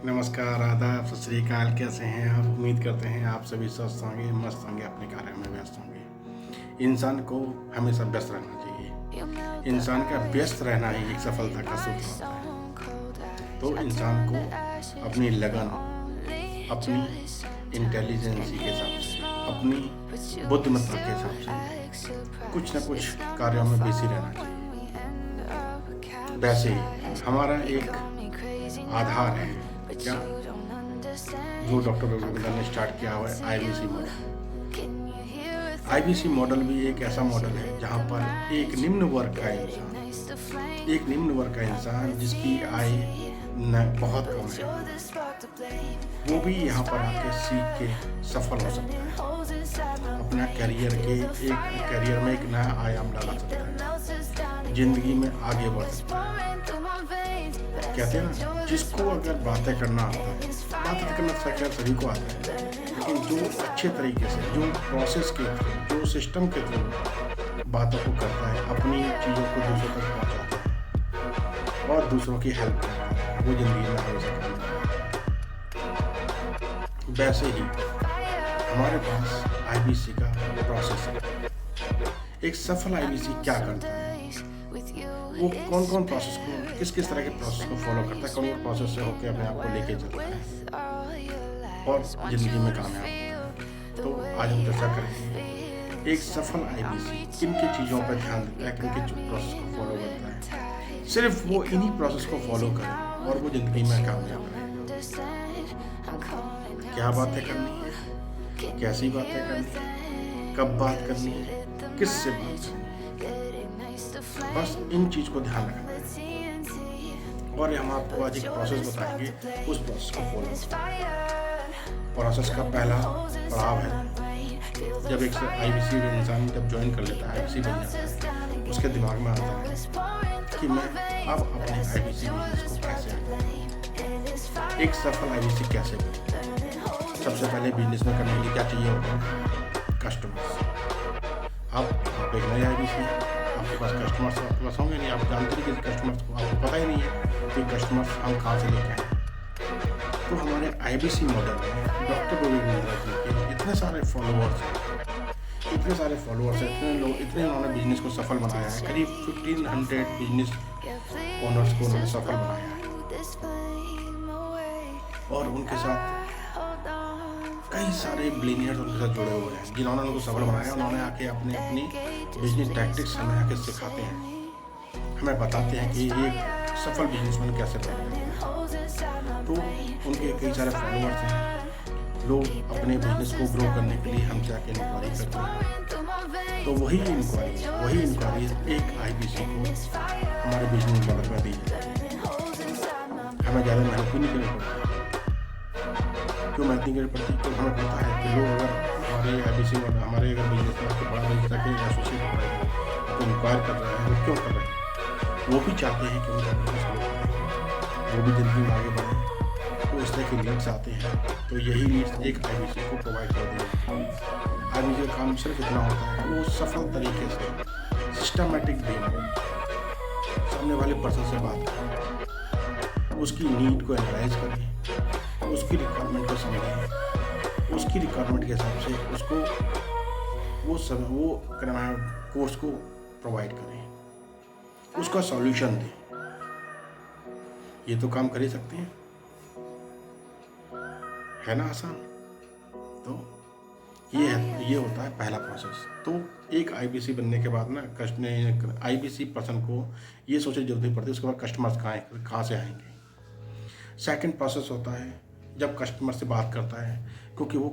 नमस्कार, आदाब, सत श्री अकाल। कैसे हैं आप? उम्मीद करते हैं आप सभी स्वस्थ होंगे, मस्त होंगे, अपने कार्य में व्यस्त होंगे। इंसान को हमेशा व्यस्त रहना चाहिए। इंसान का व्यस्त रहना ही एक सफलता का सूत्र होता है। तो इंसान को अपनी लगन, अपनी इंटेलिजेंसी के हिसाब से, अपनी बुद्धिमत्ता के हिसाब से कुछ न कुछ कार्यों में बिजी रहना चाहिए। वैसे ही हमारा एक आधार है क्या, जो डॉक्टर रविंद्र ने स्टार्ट किया हुआ है आईबीसी मॉडल। आईबीसी मॉडल भी एक ऐसा मॉडल है जहाँ पर एक निम्न वर्ग का इंसान जिसकी आय न बहुत कम है, वो भी यहाँ पर आके सीख के सफल हो सकता है। अपना करियर में एक नया आयाम डाला सकता है, जिंदगी में आगे बढ़ सकता है। कहते हैं ना, जिसको अगर बातें करना आता है, बातें करना खैर सभी को आता है, लेकिन जो अच्छे तरीके से, जो प्रोसेस के थ्रू, जो सिस्टम के थ्रू बातों को करता है, अपनी चीज़ों को दूसरों तक पहुंचाता है और दूसरों की हेल्प करता है, वो जिंदगी में हमेशा कामयाब है। वैसे ही हमारे पास आईबीसी का प्रोसेस है। एक सफल आईबीसी क्या करता है, वो कौन कौन प्रोसेस को, किस किस तरह के प्रोसेस को फॉलो करता है, कौन कौन प्रोसेस से होकर अपने आप को लेके चलता है और ज़िंदगी में कामयाब होता है। तो आज हम चर्चा करेंगे एक सफल आईबीसी किन की चीज़ों पर ध्यान देता है, किन के प्रोसेस को फॉलो करता है। सिर्फ वो इन्हीं प्रोसेस को फॉलो करे और वो ज़िंदगी में कामयाब है। क्या बातें करनी है, कैसी बातें करनी है, कब बात करनी है, किससे बात करनी है, बस इन चीज़ को ध्यान रखना है। और हम आपको आज एक प्रोसेस बताएंगे, उस प्रोसेस को फॉलो करें। प्रोसेस का पहला पड़ाव है, जब एक आईबीसी इंसान जब ज्वाइन कर लेता है, आईबीसी बन जाता है, उसके दिमाग में आता है कि मैं अब अपने आईबीसी बिजनेस को कैसे करूं, एक सफल आईबीसी कैसे करूं। सबसे पहले बिजनेस में करने के लिए क्या चाहिए होता है? कस्टमर्स। आप एक नए आईबीसी, आपके पास कस्टमर्स आपके पास होंगे नहीं, आप जानते नहीं किसी कस्टमर्स को, आपको पता ही नहीं है कि कस्टमर्स हम कहाँ से लेके आए। तो हमारे आईबीसी मॉडल में डॉक्टर रविंद्र जी के इतने सारे फॉलोअर्स हैं, इतने उन्होंने बिजनेस को सफल बनाया है। करीब 1500 बिजनेस ओनर्स को उन्होंने सफल बनाया है और उनके साथ कई सारे बिलियनियर्स उनके साथ जुड़े हुए हैं, जिन्होंने उनको सफल बनाया। उन्होंने आके अपनी बिजनेस टैक्टिक्स हमें आके सिखाते हैं, हमें बताते हैं कि एक सफल बिजनेसमैन कैसे बनता है। तो उनके कई सारे फॉलोअर्स हैं। लोग अपने बिजनेस को ग्रो करने के लिए हमसे आके इंक्वायरी करते हैं। तो वही इंक्वायरी एक आईबीसी को हमारे बिजनेस मॉडल में दी जाती है। हमें ज़्यादा मेहनत भी नहीं करनी पड़ती। क्यों मेहनत नहीं करनी पड़ती? तो हमें पता है कि लोग अगर हमारे आईबीसी मॉडल, हमारे अगर बिजनेस में आपको बड़ा बिजनेस के एसोसिएट हो रहे हैं, तो इंक्वायर कर रहे हैं, वो क्यों कर रहे हैं? वो भी चाहते हैं कि उनका बिजनेस ग्रो करे, वो भी जिंदगी में आगे बढ़े। तो इस तरह के लीड्स आते हैं, तो यही लीड्स एक आईबीसी को प्रोवाइड कर दिए। आईबीसी का काम सिर्फ इतना होता है, वो सफल तरीके से सिस्टमेटिक वे में सामने वाले पर्सन से बात करें, उसकी नीड को एनालाइज करें, उसकी रिक्वायरमेंट को समझें, उसकी रिक्वायरमेंट के हिसाब से उसको वो कोर्स को प्रोवाइड करें, उसका सॉल्यूशन दें। ये तो काम कर ही सकते हैं, है ना आसान? तो ये होता है पहला प्रोसेस। तो एक आईबीसी बनने के बाद ना आईबीसी पर्सन को ये सोचने की जरूरत नहीं पड़ती उसके बाद कस्टमर्स कहाँ से आएंगे। सेकंड प्रोसेस होता है जब कस्टमर से बात करता है, क्योंकि वो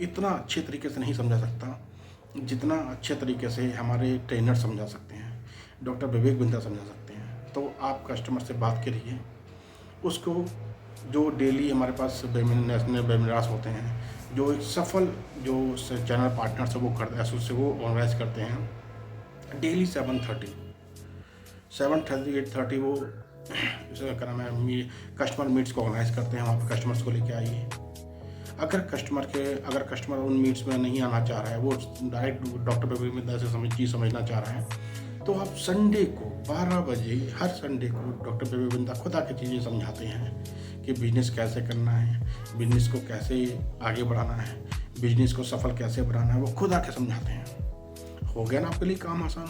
इतना अच्छे तरीके से नहीं समझा सकता जितना अच्छे तरीके से हमारे ट्रेनर समझा सकते हैं, डॉक्टर विवेक बिंद्रा समझा सकते हैं। तो आप कस्टमर से बात करिए, उसको जो डेली हमारे पास नेशनल वेबिनार्स होते हैं, जो एक सफल जो चैनल पार्टनर से वो करते हैं, उससे वो ऑर्गेनाइज करते हैं डेली 7:30 8:30 वो क्या नाम है, कस्टमर मीट्स को ऑर्गेनाइज करते हैं। वहाँ पर कस्टमर्स को लेके आइए। अगर कस्टमर उन मीट्स में नहीं आना चाह रहा है, वो डायरेक्ट डॉक्टर विवेक बिंद्रा से चीज़ समझना चाह रहा है, तो आप संडे को 12 बजे हर संडे को डॉक्टर बेबी बिंदा खुद आके चीज़ें समझाते हैं कि बिजनेस कैसे करना है, बिजनेस को कैसे आगे बढ़ाना है, बिजनेस को सफल कैसे बनाना है, वो खुद आके समझाते हैं। हो गया ना आपके लिए काम आसान।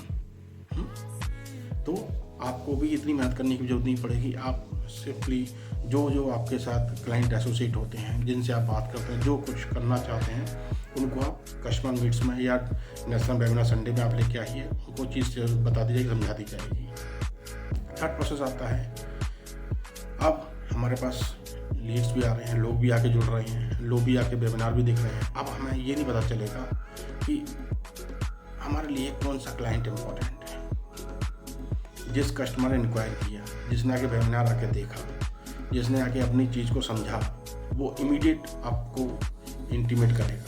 तो आपको भी इतनी मेहनत करने की जरूरत नहीं पड़ेगी। आप सिंपली जो आपके साथ क्लाइंट एसोसिएट होते हैं, जिनसे आप बात करते हैं, जो कुछ करना चाहते हैं, उनको आप कस्टमर मीट्स में या नेशनल वेबिनार संडे में आप लेके आइए, उनको चीज़ बता दी जाएगी, समझा दी जाएगी। थर्ड प्रोसेस आता है, अब हमारे पास लीड्स भी आ रहे हैं, लोग भी आके जुड़ रहे हैं, लोग भी आके वेबिनार भी देख रहे हैं। अब हमें ये नहीं पता चलेगा कि हमारे लिए कौन सा क्लाइंट इम्पोर्टेंट है। जिस कस्टमर ने इंक्वायर किया, जिसने आके वेबिनार आके देखा, जिसने आके अपनी चीज़ को समझा, वो इमीडिएट आपको इंटीमेट करेगा।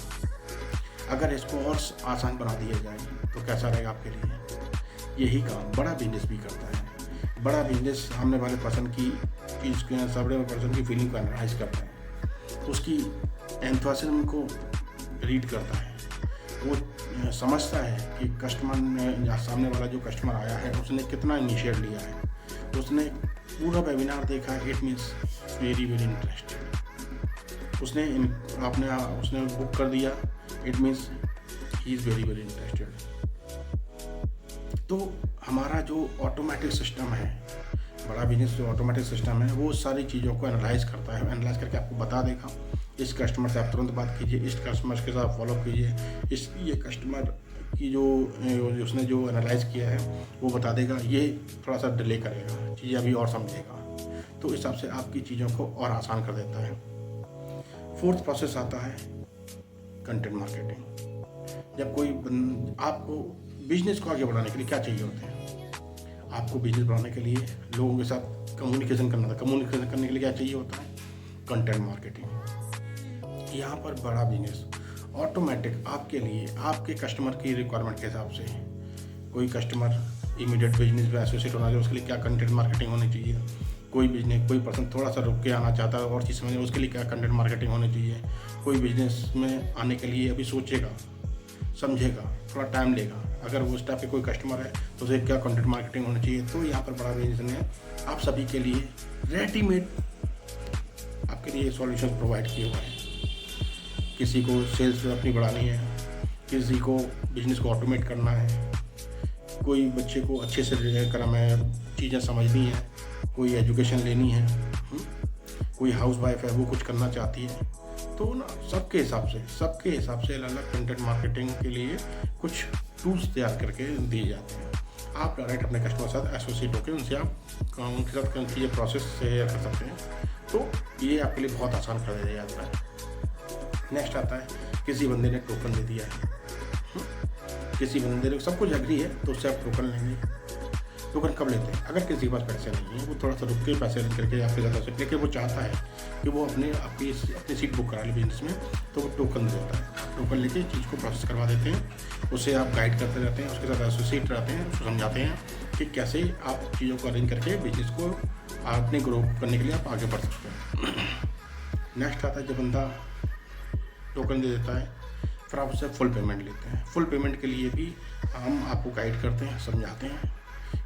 अगर इसको और आसान बना दिया जाए तो कैसा रहेगा आपके लिए। यही काम बड़ा बिजनेस भी करता है। बड़ा बिजनेस सामने वाले पर्सन की चीज़ के सामने वाले पर्सन की फीलिंग को एनालाइज करता है, उसकी एंथुसियाज्म को रीड करता है। वो समझता है कि कस्टमर ने, सामने वाला जो कस्टमर आया है, उसने कितना इनिशिएट लिया है, उसने पूरा वेबिनार देखा है, it means very very interested. उसने बुक कर दिया, it means he is very very interested. तो हमारा जो ऑटोमेटिक सिस्टम है, बड़ा बिजनेस जो ऑटोमेटिक सिस्टम है, वो सारी चीज़ों को एनालाइज करता है। एनालाइज करके आपको बता देगा, इस कस्टमर से आप तुरंत बात कीजिए, इस कस्टमर के साथ फॉलो कीजिए, ये कस्टमर की जो उसने जो एनालाइज किया है वो बता देगा, ये थोड़ा सा डिले करेगा, चीज़ें अभी और समझेगा। तो इस हिसाब से आपकी चीज़ों को और आसान कर देता है। फोर्थ प्रोसेस आता है कंटेंट मार्केटिंग। जब कोई आपको बिजनेस को आगे बढ़ाने के लिए क्या चाहिए होते हैं, आपको बिजनेस बढ़ाने के लिए लोगों के साथ कम्युनिकेशन करना था। कम्युनिकेशन करने के लिए क्या चाहिए होता है, कंटेंट मार्केटिंग। यहाँ पर बड़ा बिजनेस ऑटोमेटिक आपके लिए, आपके कस्टमर की रिक्वायरमेंट के हिसाब से, कोई कस्टमर इमीडिएट बिजनेस में एसोसिएट होना चाहिए, उसके लिए क्या कंटेंट मार्केटिंग होनी चाहिए। कोई पर्सन थोड़ा सा रुक के आना चाहता है और चीज़ समझे, उसके लिए क्या कंटेंट मार्केटिंग होनी चाहिए। कोई बिजनेस में आने के लिए अभी सोचेगा, समझेगा, थोड़ा टाइम लेगा, अगर वो उस टाइप के कोई कस्टमर है तो उसे क्या कंटेंट मार्केटिंग होनी चाहिए। तो यहाँ पर बड़ा बिजनेस ने आप सभी के लिए रेडीमेड आपके लिए सॉल्यूशन प्रोवाइड किए हुए हैं। किसी को सेल्स अपनी बढ़ानी है, किसी को बिजनेस को ऑटोमेट करना है, कोई बच्चे को अच्छे से करना है, चीज़ें समझनी है, कोई एजुकेशन लेनी है, कोई हाउस वाइफ है वो कुछ करना चाहती है, तो ना सबके हिसाब से अलग अलग कंटेंट मार्केटिंग के लिए कुछ टूल्स तैयार करके दिए जाते हैं। आप डायरेक्ट अपने कस्टमर के साथ एसोसिएट होकर उनसे आप उनके साथ चीज़ें प्रोसेस शेयर कर सकते हैं। तो ये आपके लिए बहुत आसान कर दिया जाता है। नेक्स्ट आता है, किसी बंदे ने टोकन दे दिया है, किसी बंदे ने सब कुछ एग्री है तो उससे आप टोकन लेंगे। टोकन कब लेते हैं, अगर किसी के पास पैसे नहीं है, वो थोड़ा सा रुक के पैसे करके आपके साथ एसोसिएट, लेकिन वो चाहता है कि वो अपनी सीट बुक करा ले बिजनेस में, तो वो टोकन देता है। टोकन लेके चीज़ को प्रोसेस करवा देते हैं, उसे आप गाइड करते रहते हैं, उसके साथ एसोसिएट रहते हैं, उसको समझाते हैं कि कैसे आप चीज़ों को अरेंज करके बिजनेस को अपने ग्रो करने के लिए आप आगे बढ़ सकते हैं। नेक्स्ट आता है, जब बंदा टोकन दे देता है, फिर आप उससे फुल पेमेंट लेते हैं। फुल पेमेंट के लिए भी हम आपको गाइड करते हैं, समझाते हैं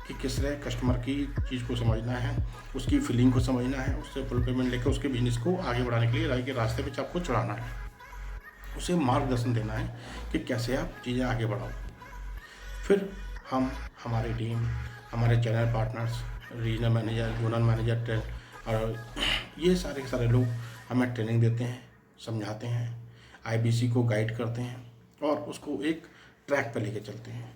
कि किस तरह कस्टमर की चीज़ को समझना है, उसकी फीलिंग को समझना है, उससे फुल पेमेंट लेकर उसके बिजनेस को आगे बढ़ाने के लिए राय के रास्ते पे आपको चढ़ाना है, उसे मार्गदर्शन देना है कि कैसे आप चीज़ें आगे बढ़ाओ। फिर हमारी टीम, हमारे channel partners, regional manager, zonal manager और ये सारे लोग हमें ट्रेनिंग देते हैं, समझाते हैं, IBC को गाइड करते हैं और उसको एक ट्रैक पे लेके चलते हैं।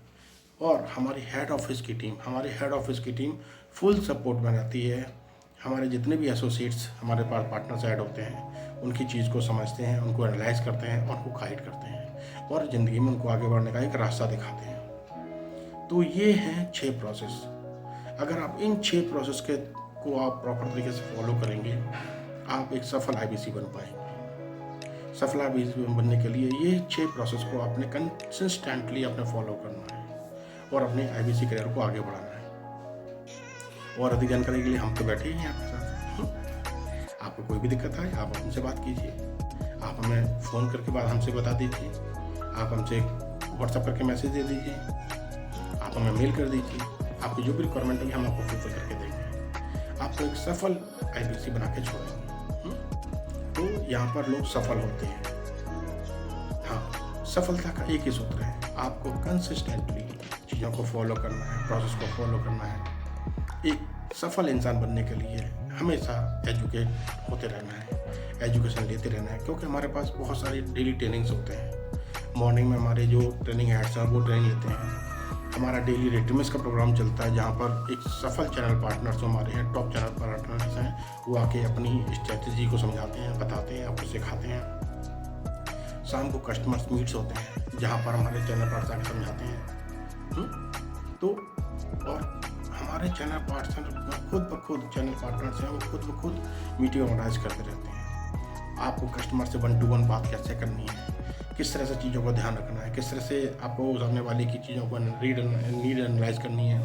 और हमारी हेड ऑफिस की टीम फुल सपोर्ट में रहती है। हमारे जितने भी एसोसिएट्स हमारे पास पार्टनर्स ऐड होते हैं, उनकी चीज़ को समझते हैं, उनको एनालाइज करते हैं और उनको गाइड करते हैं और ज़िंदगी में उनको आगे बढ़ने का एक रास्ता दिखाते हैं। तो ये हैं 6 प्रोसेस। अगर आप इन 6 प्रोसेस को आप प्रॉपर तरीके से फॉलो करेंगे, आप एक सफल IBC बन पाएंगे। सफल IBC बनने के लिए ये 6 प्रोसेस को आपने कंसिस्टेंटली अपने फॉलो करना है और अपने IBC करियर को आगे बढ़ाना है। और अधिक जानकारी के लिए हम तो बैठे ही हैं आपके साथ। आपको कोई भी दिक्कत है, आप हमसे बात कीजिए, आप हमें फ़ोन करके बात हमसे बता दीजिए, आप हमसे व्हाट्सएप करके मैसेज दे दीजिए, आप तो हमें मेल कर दीजिए, आपकी जो भी रिक्वायरमेंट होगी हम आपको फुलफिल करके देंगे, आपको एक सफल IBC बना के छोड़ेंगे। तो यहाँ पर लोग सफल होते हैं। हाँ, सफलता का एक ही सूत्र है, आपको कंसिस्टेंटली चीज़ों को फॉलो करना है, प्रोसेस को फॉलो करना है। एक सफल इंसान बनने के लिए हमेशा एजुकेट होते रहना है, एजुकेशन लेते रहना है, क्योंकि हमारे पास बहुत सारी डेली ट्रेनिंग्स होते हैं। मॉर्निंग में हमारे जो ट्रेनिंग हेड्स हैं वो ट्रेनिंग लेते हैं। हमारा डेली रेटमिस का प्रोग्राम चलता है, जहाँ पर एक सफल चैनल पार्टनर्स जो हमारे हैं, टॉप चैनल पार्टनर्स हैं, वो आके अपनी स्ट्रेटजी को समझाते हैं, बताते हैं, आपको सिखाते हैं। शाम को कस्टमर्स मीट्स होते हैं, जहाँ पर हमारे चैनल पार्टनर्स आके समझाते हैं। तो और हमारे चैनल पार्टनर खुद ब खुद चैनल पार्टनर्स हैं, वो खुद ब खुद मीटिंग ऑर्गेनाइज करते रहते हैं। आपको कस्टमर से 1 to 1 बात कैसे करनी है, किस तरह से चीज़ों को ध्यान रखना है, किस तरह से आपको सामने वाले की चीज़ों को नीड एनालाइज करनी है,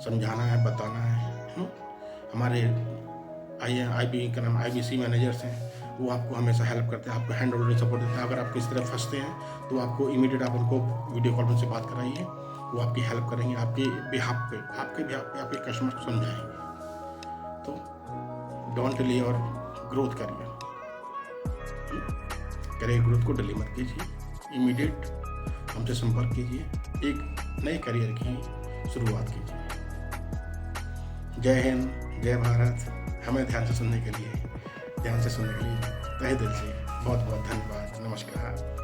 समझाना है, बताना है। हमारे IBC मैनेजर्स हैं, वो आपको हमेशा हेल्प करते हैं, आपको हैंड होल्डिंग सपोर्ट देते हैं। अगर आप किस तरह फंसते हैं तो आपको इमीडिएट आप उनको वीडियो कॉल से बात कराइए, वो आपकी हेल्प करेंगे, आपके बिहाफ पे आपके कस्टमर को समझाएंगे। तो डोंट डिले और ग्रोथ करिए, करियर ग्रोथ को डिले मत कीजिए, इमीडिएट हमसे संपर्क कीजिए, एक नए करियर की शुरुआत कीजिए। जय हिंद, जय भारत। हमें ध्यान से सुनने के लिए तहे दिल से बहुत बहुत धन्यवाद। नमस्कार।